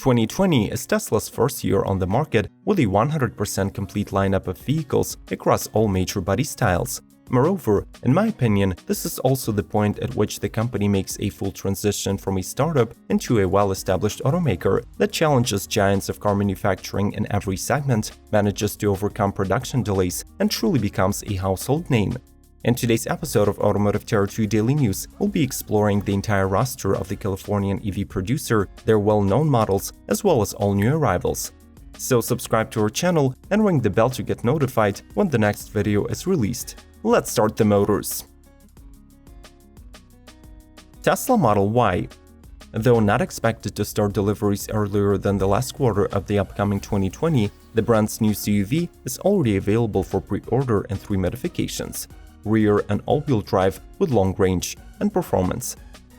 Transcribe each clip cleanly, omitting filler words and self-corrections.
2020 is Tesla's first year on the market with a 100% complete lineup of vehicles across all major body styles. Moreover, in my opinion, this is also the point at which the company makes a full transition from a startup into a well-established automaker that challenges giants of car manufacturing in every segment, manages to overcome production delays, and truly becomes a household name. In today's episode of Automotive Territory Daily News, we'll be exploring the entire roster of the Californian EV producer, their well-known models, as well as all new arrivals. So subscribe to our channel and ring the bell to get notified when the next video is released. Let's start the motors. Tesla Model Y. Though not expected to start deliveries earlier than the last quarter of the upcoming 2020, the brand's new SUV is already available for pre-order in 3 modifications: rear and all-wheel drive with long range and performance.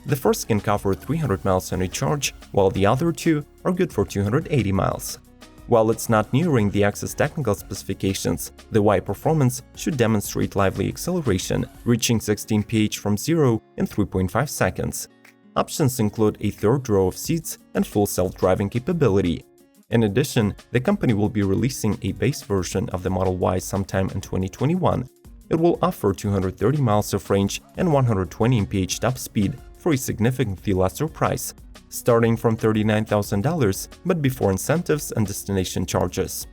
The first can cover 300 miles on a charge, while the other 2 are good for 280 miles. While it's not nearing the X's technical specifications, the Y performance should demonstrate lively acceleration, reaching 16 mph from 0 in 3.5 seconds. Options include a third row of seats and full self-driving capability. In addition, the company will be releasing a base version of the Model Y sometime in 2021. It will offer 230 miles of range and 120 mph top speed for a significantly lesser price, starting from $39,000, but before incentives and destination charges.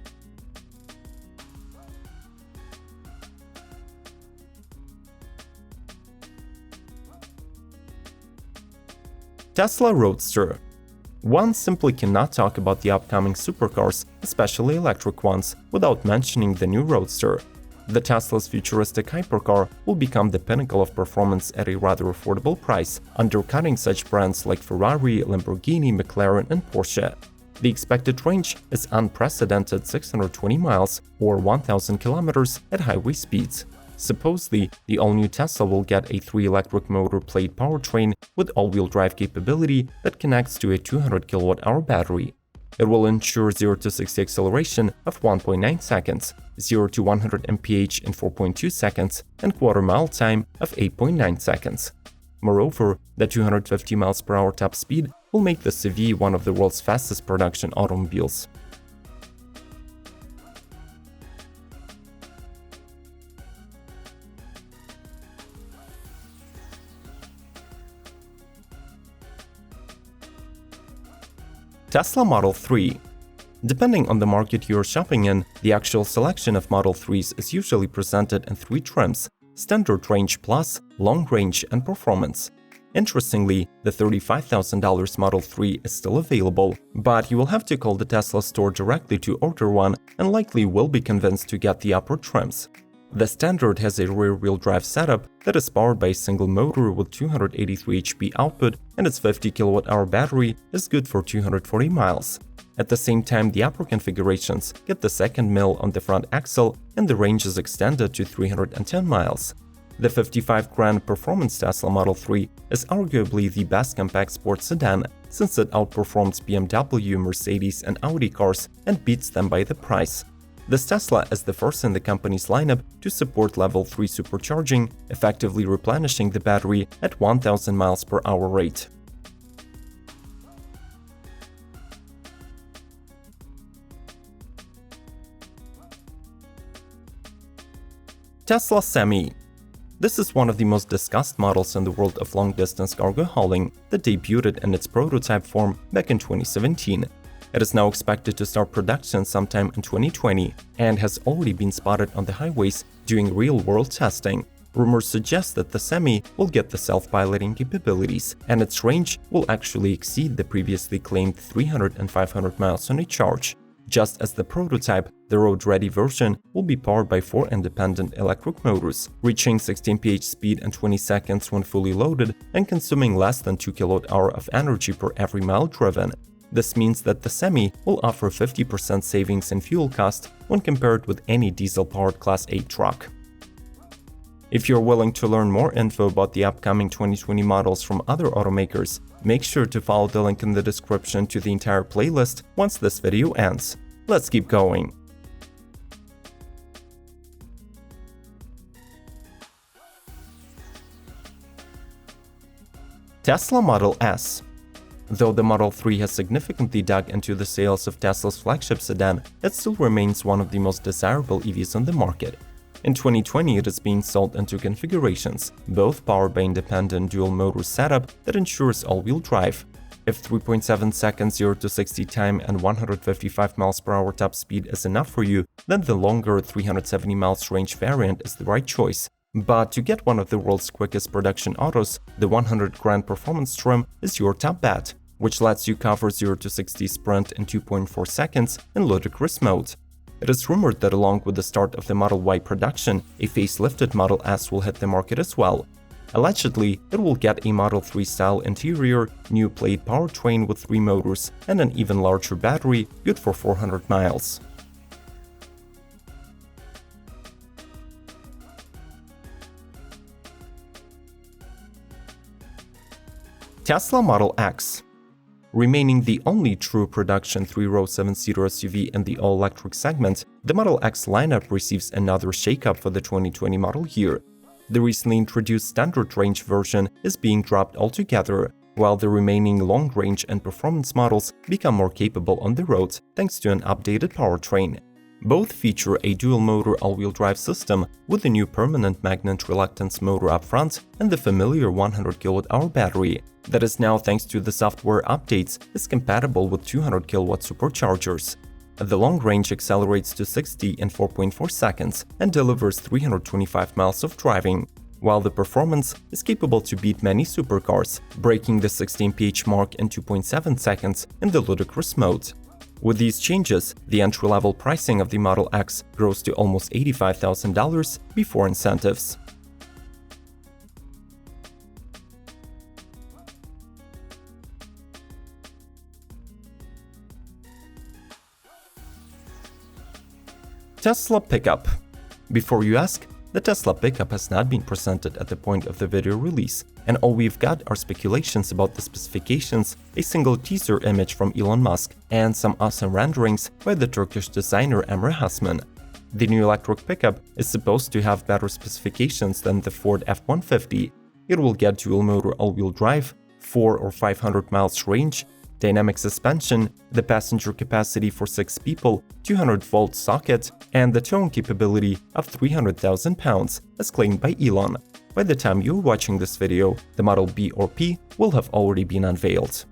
Tesla Roadster. One simply cannot talk about the upcoming supercars, especially electric ones, without mentioning the new Roadster. The Tesla's futuristic hypercar will become the pinnacle of performance at a rather affordable price, undercutting such brands like Ferrari, Lamborghini, McLaren, and Porsche. The expected range is unprecedented 620 miles or 1,000 kilometers at highway speeds. Supposedly, the all-new Tesla will get a 3-electric motor plate powertrain with all-wheel drive capability that connects to a 200 kWh battery. It will ensure 0 to 60 acceleration of 1.9 seconds, 0 to 100 mph in 4.2 seconds, and quarter-mile time of 8.9 seconds. Moreover, the 250 miles per hour top speed will make the CV one of the world's fastest production automobiles. Tesla Model 3. Depending on the market you're shopping in, the actual selection of Model 3s is usually presented in 3 trims: Standard Range Plus, Long Range, and Performance. Interestingly, the $35,000 Model 3 is still available, but you will have to call the Tesla store directly to order one and likely will be convinced to get the upper trims. The Standard has a rear-wheel drive setup that is powered by a single motor with 283 HP output, and its 50 kWh battery is good for 240 miles. At the same time, the upper configurations get the second mill on the front axle and the range is extended to 310 miles. The $55,000 performance Tesla Model 3 is arguably the best compact sports sedan, since it outperforms BMW, Mercedes, and Audi cars and beats them by the price. This Tesla is the first in the company's lineup to support Level 3 supercharging, effectively replenishing the battery at 1,000 miles per hour rate. Tesla Semi. This is one of the most discussed models in the world of long-distance cargo hauling that debuted in its prototype form back in 2017. It is now expected to start production sometime in 2020 and has already been spotted on the highways doing real-world testing. Rumors suggest that the Semi will get the self-piloting capabilities, and its range will actually exceed the previously claimed 300 and 500 miles on a charge. Just as the prototype, the road-ready version will be powered by 4 independent electric motors, reaching 16 mph speed in 20 seconds when fully loaded and consuming less than 2 kWh of energy per every mile driven. This means that the Semi will offer 50% savings in fuel cost when compared with any diesel-powered Class 8 truck. If you're willing to learn more info about the upcoming 2020 models from other automakers, make sure to follow the link in the description to the entire playlist once this video ends. Let's keep going. Tesla Model S. Though the Model 3 has significantly dug into the sales of Tesla's flagship sedan, it still remains one of the most desirable EVs on the market. In 2020, it is being sold in two configurations, both powered by independent dual-motor setup that ensures all-wheel drive. If 3.7 seconds 0 to 60 time and 155 mph top speed is enough for you, then the longer 370 miles range variant is the right choice. But to get one of the world's quickest production autos, the 100 grand performance trim is your top bet, which lets you cover 0 to 60 sprint in 2.4 seconds in ludicrous mode. It is rumored that along with the start of the Model Y production, a facelifted Model S will hit the market as well. Allegedly, it will get a Model 3-style interior, new plate powertrain with 3 motors, and an even larger battery, good for 400 miles. Tesla Model X. Remaining the only true production 3-row 7-seater SUV in the all-electric segment, the Model X lineup receives another shakeup for the 2020 model year. The recently introduced standard range version is being dropped altogether, while the remaining long-range and performance models become more capable on the road thanks to an updated powertrain. Both feature a dual-motor all-wheel drive system with a new permanent magnet reluctance motor up front and the familiar 100 kWh battery that is now, thanks to the software updates, is compatible with 200 kW superchargers. The long range accelerates to 60 in 4.4 seconds and delivers 325 miles of driving, while the performance is capable to beat many supercars, breaking the 16 mph mark in 2.7 seconds in the ludicrous mode. With these changes, the entry-level pricing of the Model X grows to almost $85,000 before incentives. Tesla Pickup. Before you ask, the Tesla Pickup has not been presented at the point of the video release, and all we've got are speculations about the specifications, a single teaser image from Elon Musk, and some awesome renderings by the Turkish designer Emre Hasman. The new electric pickup is supposed to have better specifications than the Ford F-150. It will get dual-motor all-wheel drive, 400 or 500 miles range, dynamic suspension, the passenger capacity for 6 people, 200-volt socket, and the towing capability of 300,000 pounds, as claimed by Elon. By the time you're watching this video, the Model B or P will have already been unveiled.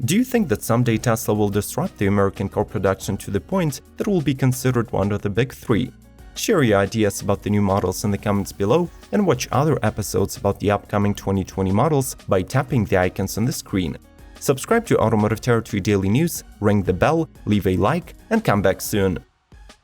Do you think that someday Tesla will disrupt the American car production to the point that it will be considered one of the big three? Share your ideas about the new models in the comments below and watch other episodes about the upcoming 2020 models by tapping the icons on the screen. Subscribe to Automotive Territory Daily News, ring the bell, leave a like, and come back soon.